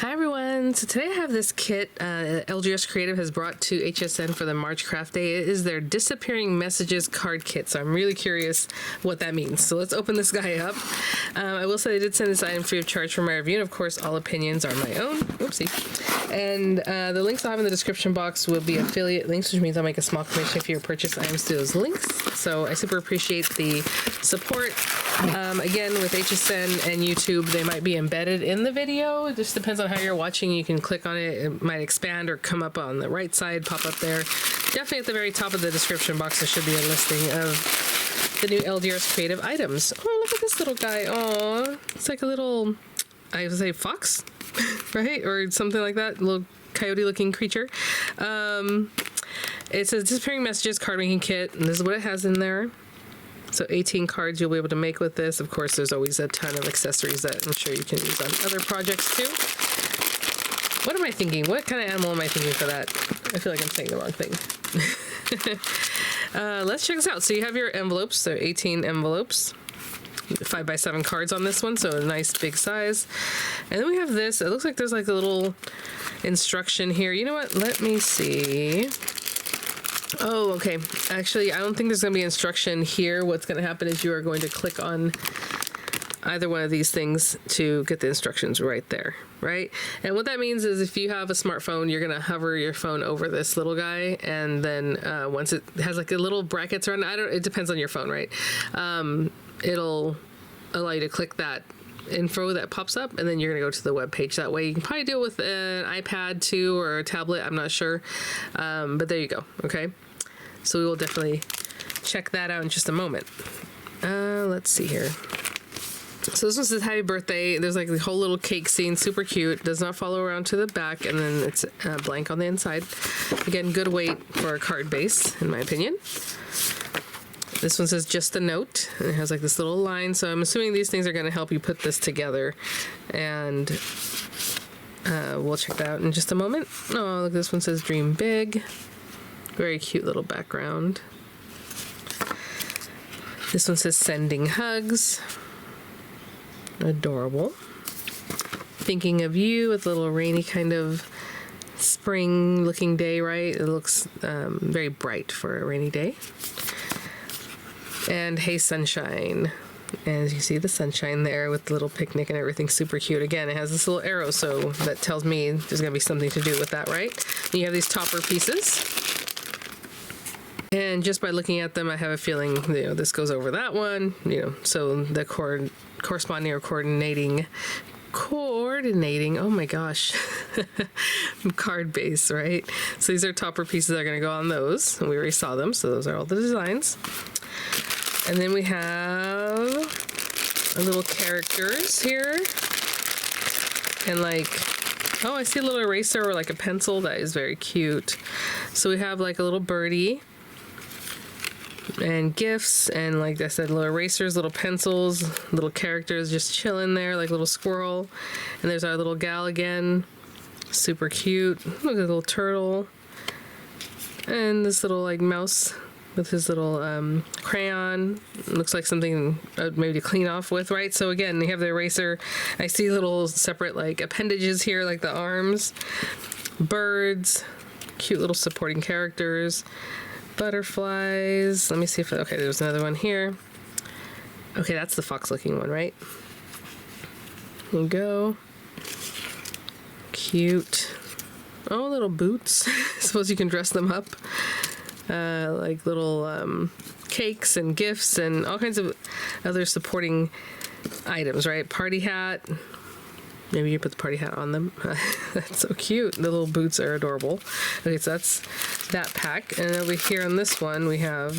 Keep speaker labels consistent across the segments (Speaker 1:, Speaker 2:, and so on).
Speaker 1: Hi everyone, so today I have this kit LDRS Creative has brought to HSN for the March Craft Day. It is their Disappearing Messages card kit, so I'm really curious what that means. So let's open this guy up. I will say they did send this item free of charge for my review, and of course all opinions are my own. Oopsie. And the links I'll have in the description box will be affiliate links, which means I'll make a small commission for your purchase items through those links. So I super appreciate the support. Again, with HSN and YouTube, they might be embedded in the video. It just depends on how you're watching. You can click on it. It might expand or come up on the right side, pop up there. Definitely at the very top of the description box, there should be a listing of the new LDRS Creative items. Oh, look at this little guy. Oh, it's like a little, I would say fox, right? Or something like that. Little coyote-looking creature. It says Disappearing Messages card making kit, and this is what it has in there. So 18 cards you'll be able to make with this. Of course, there's always a ton of accessories that I'm sure you can use on other projects too. What am I thinking? What kind of animal am I thinking for that? I feel like I'm saying the wrong thing. Let's check this out. So you have your envelopes. There are 18 envelopes. 5x7 cards on this one, so a nice big size. And then we have this. It looks like there's like a little instruction here. You know what? Let me see. Oh, okay. Actually, I don't think there's going to be instruction here. What's going to happen is you are going to click on either one of these things to get the instructions right there, right? And what that means is if you have a smartphone, you're going to hover your phone over this little guy, and then once it has like a little brackets around it, it depends on your phone, right? It'll allow you to click that info that pops up, and then you're going to go to the web page. That way you can probably deal with an iPad too, or a tablet, I'm not sure, but there you go. Okay, so we will definitely check that out in just a moment. Let's see here. So this one says happy birthday. There's like the whole little cake scene, super cute. Does not follow around to the back, and then it's blank on the inside. Again, good weight for a card base, in my opinion. This one says just a note, and it has like this little line, so I'm assuming these things are going to help you put this together, and we'll check that out in just a moment. Oh, look, this one says dream big. Very cute little background. This one says sending hugs. Adorable. Thinking of you, with a little rainy kind of spring looking day, right? It looks very bright for a rainy day. And hey sunshine, and as you see the sunshine there with the little picnic and everything, super cute. Again, it has this little arrow, so that tells me there's gonna be something to do with that, right? And you have these topper pieces, and just by looking at them, I have a feeling, you know, this goes over that one, you know, so the corresponding or coordinating, oh my gosh, card base, right? So these are topper pieces that are going to go on those, and we already saw them, so those are all the designs. And then we have a little characters here, and like, oh, I see a little eraser or like a pencil. That is very cute. So we have like a little birdie and gifts, and like I said, little erasers, little pencils, little characters just chilling there, like a little squirrel. And there's our little gal again, super cute. Look at the little turtle, and this little like mouse with his little crayon. Looks like something maybe to clean off with, right? So again, you have the eraser. I see little separate like appendages here, like the arms, birds, cute little supporting characters, butterflies. Let me see if, okay, there's another one here. Okay, that's the fox looking one, right? There you go. Cute. Oh, little boots. I suppose you can dress them up. Like little cakes and gifts and all kinds of other supporting items, right? Party hat. Maybe you put the party hat on them. That's so cute. The little boots are adorable. Okay, so that's that pack. And over here on this one, we have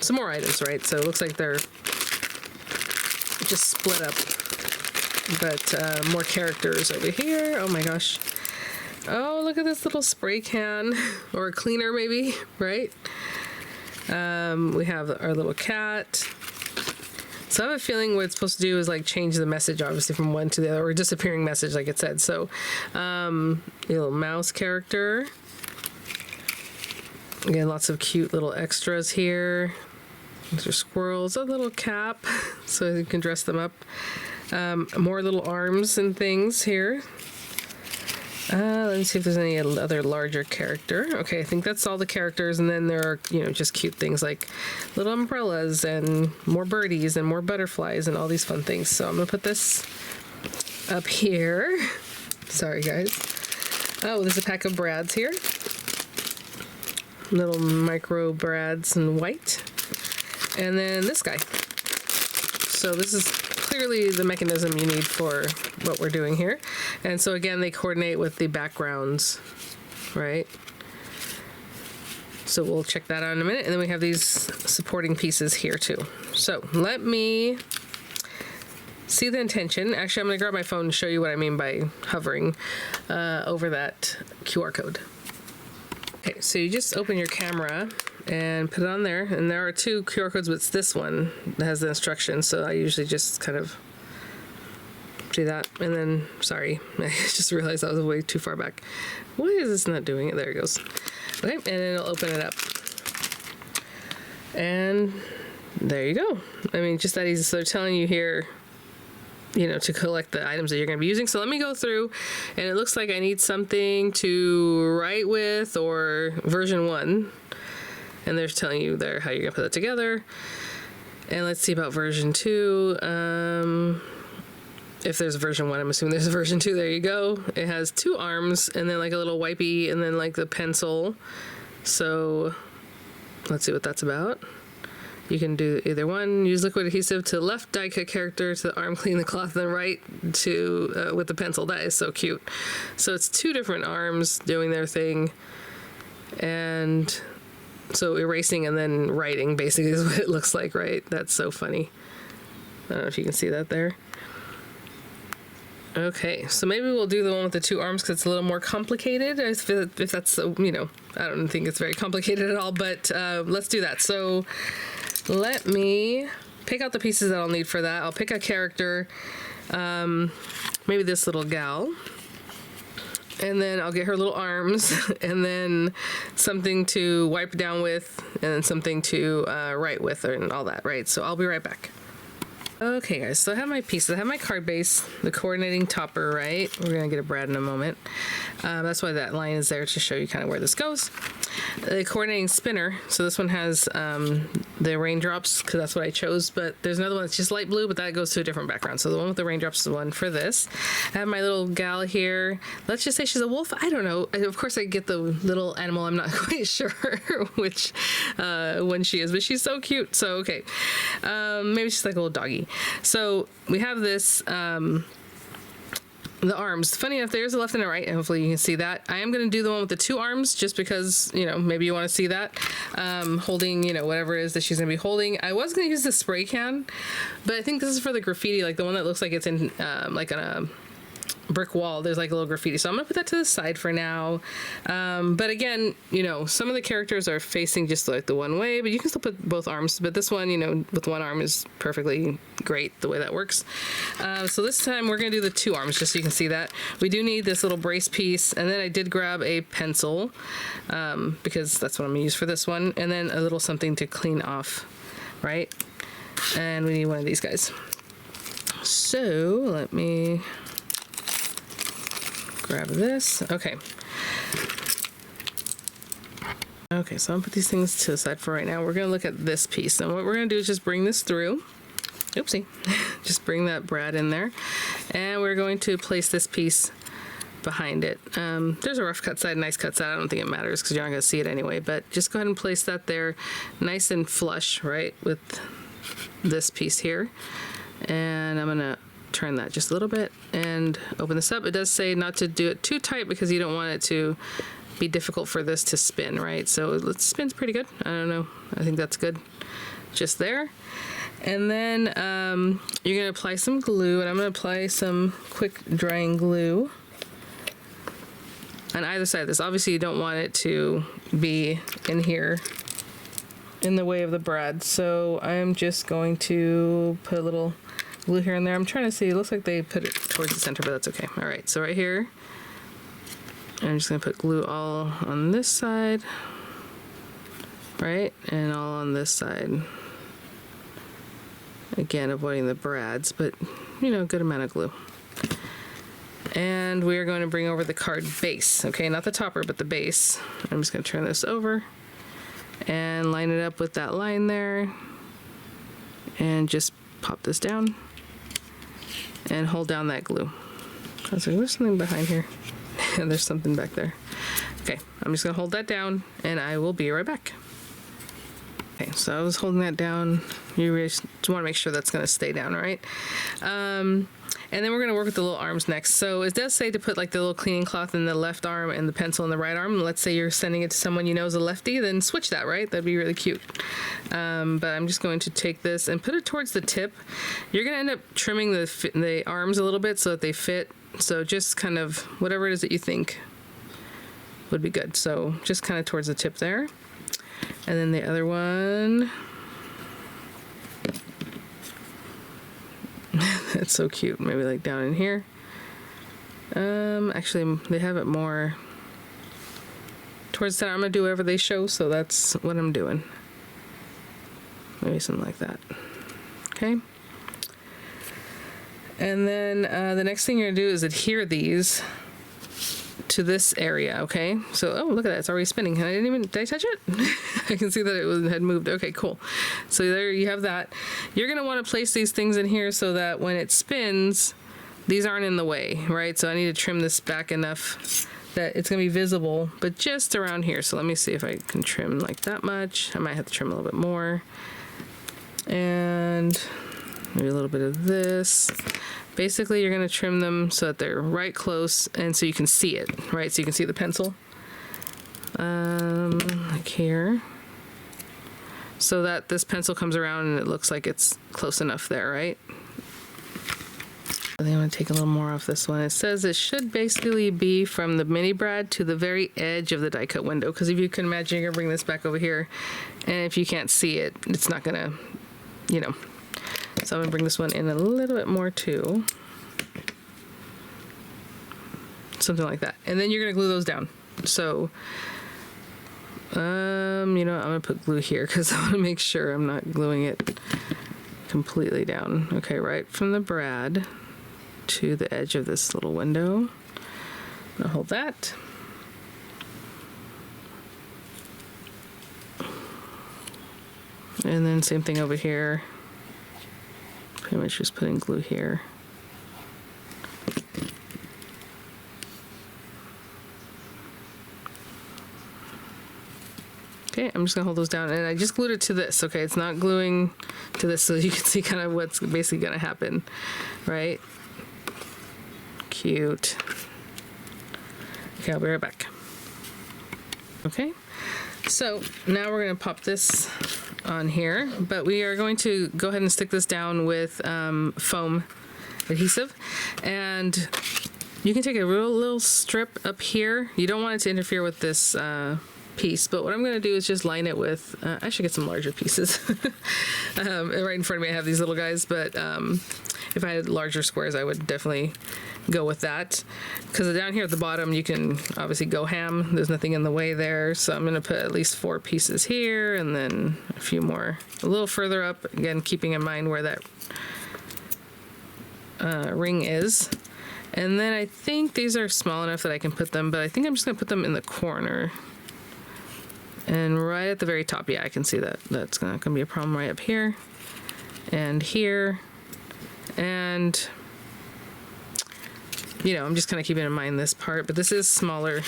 Speaker 1: some more items, right? So it looks like they're just split up, but more characters over here. Oh my gosh. Oh, look at this little spray can, or a cleaner maybe, right? We have our little cat. So I have a feeling what it's supposed to do is like change the message, obviously, from one to the other, or disappearing message, like it said. So, the little mouse character. Again, lots of cute little extras here. These are squirrels, a little cap, so you can dress them up. More little arms and things here. Let me see if there's any other larger character. Okay, I think that's all the characters, and then there are, you know, just cute things like little umbrellas and more birdies and more butterflies and all these fun things. So I'm gonna put this up here. Sorry, guys. Oh, there's a pack of brads here. Little micro brads in white. And then this guy. So this is clearly the mechanism you need for what we're doing here. And so again, they coordinate with the backgrounds, right? So we'll check that out in a minute. And then we have these supporting pieces here too. So let me see the intention. Actually, I'm gonna grab my phone and show you what I mean by hovering over that QR code. Okay, so you just open your camera and put it on there, and there are 2 QR codes, but it's this one that has the instructions, so I usually just kind of do that, and then, sorry, I just realized I was way too far back. Why is this not doing it? There it goes. Okay, and then it'll open it up. And there you go. I mean, just that easy. So they're telling you here, you know, to collect the items that you're going to be using. So let me go through, and it looks like I need something to write with, or version 1. And they're telling you there how you're going to put that together. And let's see about version 2. If there's a version 1, I'm assuming there's a version 2. There you go. It has 2 arms, and then like a little wipey, and then like the pencil. So let's see what that's about. You can do either one. Use liquid adhesive to left die cut character to the arm, clean the cloth, and then right to with the pencil. That is so cute. So it's 2 different arms doing their thing, and so erasing and then writing basically is what it looks like, right? That's so funny. I don't know if you can see that there. Okay, so maybe we'll do the one with the 2 arms because it's a little more complicated. If that's, you know, I don't think it's very complicated at all, but let's do that. So let me pick out the pieces that I'll need for that. I'll pick a character, maybe this little gal, and then I'll get her little arms, and then something to wipe down with, and then something to write with, and all that, right? So I'll be right back. Okay, guys, so I have my pieces. I have my card base, the coordinating topper, right? We're gonna get a brad in a moment. That's why that line is there, to show you kind of where this goes. The coordinating spinner, so this one has the raindrops, because that's what I chose, but there's another one that's just light blue, but that goes to a different background. So the one with the raindrops is the one for this. I have my little gal here. Let's just say she's a wolf. I don't know. Of course, I get the little animal. I'm not quite sure which one she is, but she's so cute. So, okay. Maybe she's like a little doggy. So we have this, the arms. Funny enough, there's a left and a right. Hopefully you can see that. I am going to do the one with the 2 arms just because, you know, maybe you want to see that. Holding, you know, whatever it is that she's going to be holding. I was going to use the spray can, but I think this is for the graffiti, like the one that looks like it's in, like on a brick wall. There's like a little graffiti. So I'm going to put that to the side for now. But again, you know, some of the characters are facing just like the one way, but you can still put both arms. But this one, you know, with one arm is perfectly great the way that works. So this time we're going to do the 2 arms just so you can see that. We do need this little brace piece. And then I did grab a pencil because that's what I'm going to use for this one. And then a little something to clean off, right? And we need one of these guys. So let me grab this. Okay. Okay, so I'm gonna put these things to the side for right now. We're gonna look at this piece, and what we're gonna do is just bring this through. Oopsie. Just bring that brad in there, and we're going to place this piece behind it. There's a rough cut side, nice cut side. I don't think it matters because you're not gonna see it anyway, but just go ahead and place that there nice and flush, right, with this piece here. And I'm gonna turn that just a little bit and open this up. It does say not to do it too tight because you don't want it to be difficult for this to spin, right? So it spins pretty good. I don't know. I think that's good. Just there. And then you're going to apply some glue, and I'm going to apply some quick drying glue on either side of this. Obviously, you don't want it to be in here in the way of the brad. So I'm just going to put a little glue here and there. I'm trying to see. It looks like they put it towards the center, but that's okay. All right, so right here, I'm just going to put glue all on this side, right, and all on this side. Again, avoiding the brads, but, you know, good amount of glue. And we are going to bring over the card base, okay, not the topper, but the base. I'm just going to turn this over and line it up with that line there, and just pop this down and hold down that glue. I was like, there's something behind here. And there's something back there. Okay, I'm just gonna hold that down and I will be right back. Okay, so I was holding that down. You just want to make sure that's gonna stay down, all right? And then we're gonna work with the little arms next. So it does say to put like the little cleaning cloth in the left arm and the pencil in the right arm. Let's say you're sending it to someone you know is a lefty, then switch that, right? That'd be really cute. But I'm just going to take this and put it towards the tip. You're gonna end up trimming the arms a little bit so that they fit. So just kind of whatever it is that you think would be good. So just kind of towards the tip there. And then the other one. That's so cute. Maybe like down in here. Actually, they have it more towards the center. I'm gonna do whatever they show, so that's what I'm doing. Maybe something like that. Okay. And then the next thing you're gonna do is adhere these to this area, okay? So, oh, look at that, it's already spinning. Did I touch it? I can see that it had moved. Okay, cool. So there you have that. You're gonna wanna place these things in here so that when it spins, these aren't in the way, right? So I need to trim this back enough that it's gonna be visible, but just around here. So let me see if I can trim like that much. I might have to trim a little bit more. And maybe a little bit of this. Basically, you're gonna trim them so that they're right close and so you can see it, right? So you can see the pencil. Like here. So that this pencil comes around and it looks like it's close enough there, right? I think I'm gonna take a little more off this one. It says it should basically be from the mini brad to the very edge of the die cut window. Because if you can imagine, you're gonna bring this back over here. And if you can't see it, it's not gonna, you know. So I'm gonna bring this one in a little bit more too. Something like that. And then you're gonna glue those down. So, you know, I'm gonna put glue here because I wanna make sure I'm not gluing it completely down. Okay, right from the brad to the edge of this little window. I'll hold that. And then same thing over here. Pretty much just putting glue here. Okay, I'm just gonna hold those down, and I just glued it to this, okay? It's not gluing to this, so you can see kind of what's basically gonna happen, right? Cute. Okay, I'll be right back. Okay, so now we're gonna pop this on here, but we are going to go ahead and stick this down with foam adhesive, and you can take a real little strip up here. You don't want it to interfere with this piece, but what I'm going to do is just line it with, I should get some larger pieces. Right in front of me I have these little guys, but if I had larger squares I would definitely go with that, because down here at the bottom you can obviously go ham. There's nothing in the way there, so I'm going to put at least 4 pieces here and then a few more a little further up, again keeping in mind where that ring is. And then I think these are small enough that I can put them, but I think I'm just going to put them in the corner. And right at the very top, yeah, I can see that. That's not gonna be a problem right up here. And here. And, you know, I'm just kind of keeping in mind this part, but this is smaller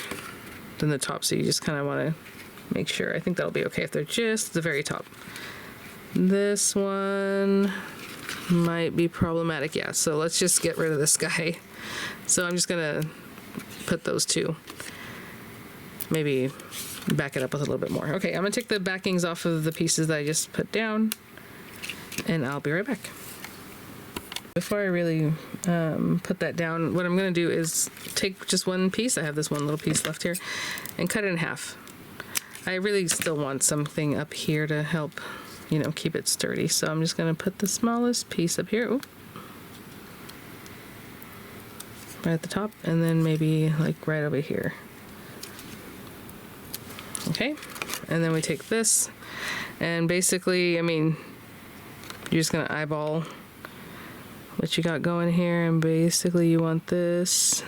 Speaker 1: than the top, so you just kind of want to make sure. I think that'll be okay if they're just at the very top. This one might be problematic, yeah, so let's just get rid of this guy. So I'm just gonna put those two. Maybe back it up with a little bit more. Okay, I'm gonna take the backings off of the pieces that I just put down, and I'll be right back. Before I really put that down, what I'm gonna do is take just one piece, I have this one little piece left here, and cut it in half. I really still want something up here to help, you know, keep it sturdy, so I'm just gonna put the smallest piece up here. Ooh. Right at the top, and then maybe like right over here. Okay, and then we take this, and basically, I mean, you're just gonna eyeball what you got going here, and basically you want this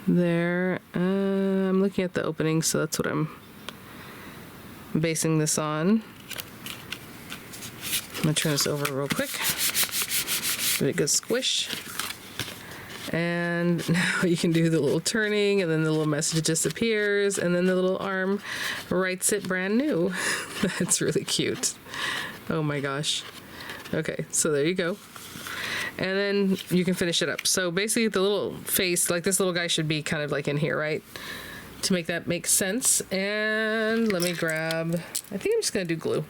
Speaker 1: there. I'm looking at the opening, so that's what I'm basing this on. I'm gonna turn this over real quick. Give it a good squish. And now you can do the little turning, and then the little message disappears, and then the little arm writes it brand new. That's really cute. Oh my gosh. Okay, so there you go. And then you can finish it up. So basically the little face, like this little guy should be kind of like in here, right? To make that make sense. And let me grab, I think I'm just gonna do glue.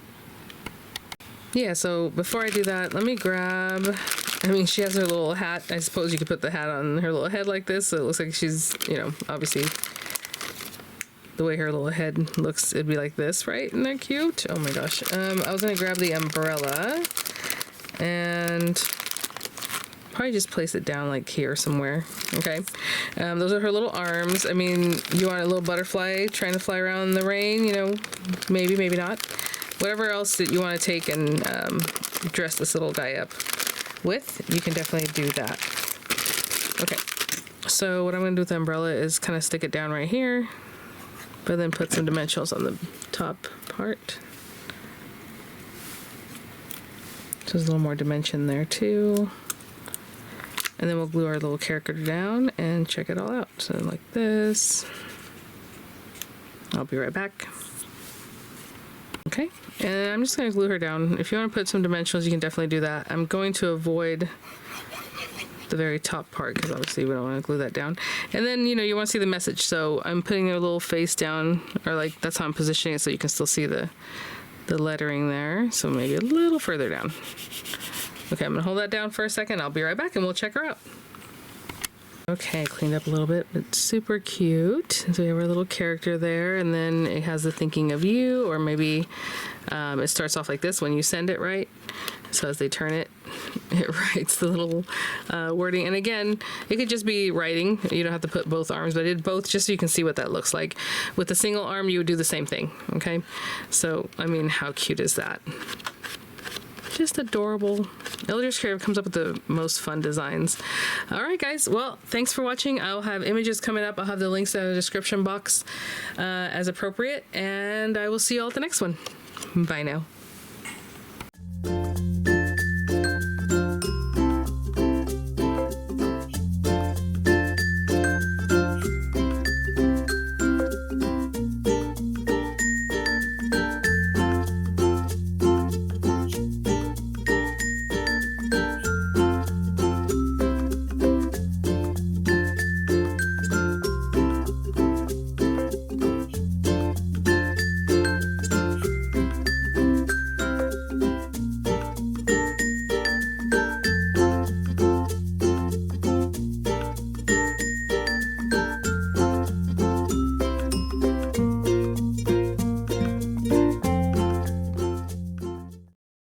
Speaker 1: Yeah, so before I do that, let me grab, I mean, she has her little hat. I suppose you could put the hat on her little head like this, so it looks like she's, you know, obviously the way her little head looks, it'd be like this, right? Isn't that cute? Oh my gosh. I was gonna grab the umbrella and probably just place it down like here somewhere. Okay. Those are her little arms. I mean, you want a little butterfly trying to fly around in the rain, you know, maybe, maybe not. Whatever else that you want to take and dress this little guy up with, you can definitely do that. Okay, so what I'm going to do with the umbrella is kind of stick it down right here, but then put some dimensionals on the top part. So there's a little more dimension there too. And then we'll glue our little character down and check it all out. So like this. I'll be right back. Okay, and I'm just going to glue her down. If you want to put some dimensionals, you can definitely do that. I'm going to avoid the very top part because obviously we don't want to glue that down. And then, you know, you want to see the message. So I'm putting her little face down, or like that's how I'm positioning it so you can still see the lettering there. So maybe a little further down. Okay, I'm going to hold that down for a second. I'll be right back and we'll check her out. Okay, cleaned up a little bit, but super cute. So we have our little character there, and then it has the thinking of you, or maybe it starts off like this when you send it, right? So as they turn it, it writes the little wording. And again, it could just be writing. You don't have to put both arms, but I did both just so you can see what that looks like. With a single arm, you would do the same thing, okay? So, I mean, how cute is that? Just adorable. LDRS Creative comes up with the most fun designs. All right, guys. Well, thanks for watching. I'll have images coming up. I'll have the links in the description box as appropriate, and I will see you all at the next one. Bye now.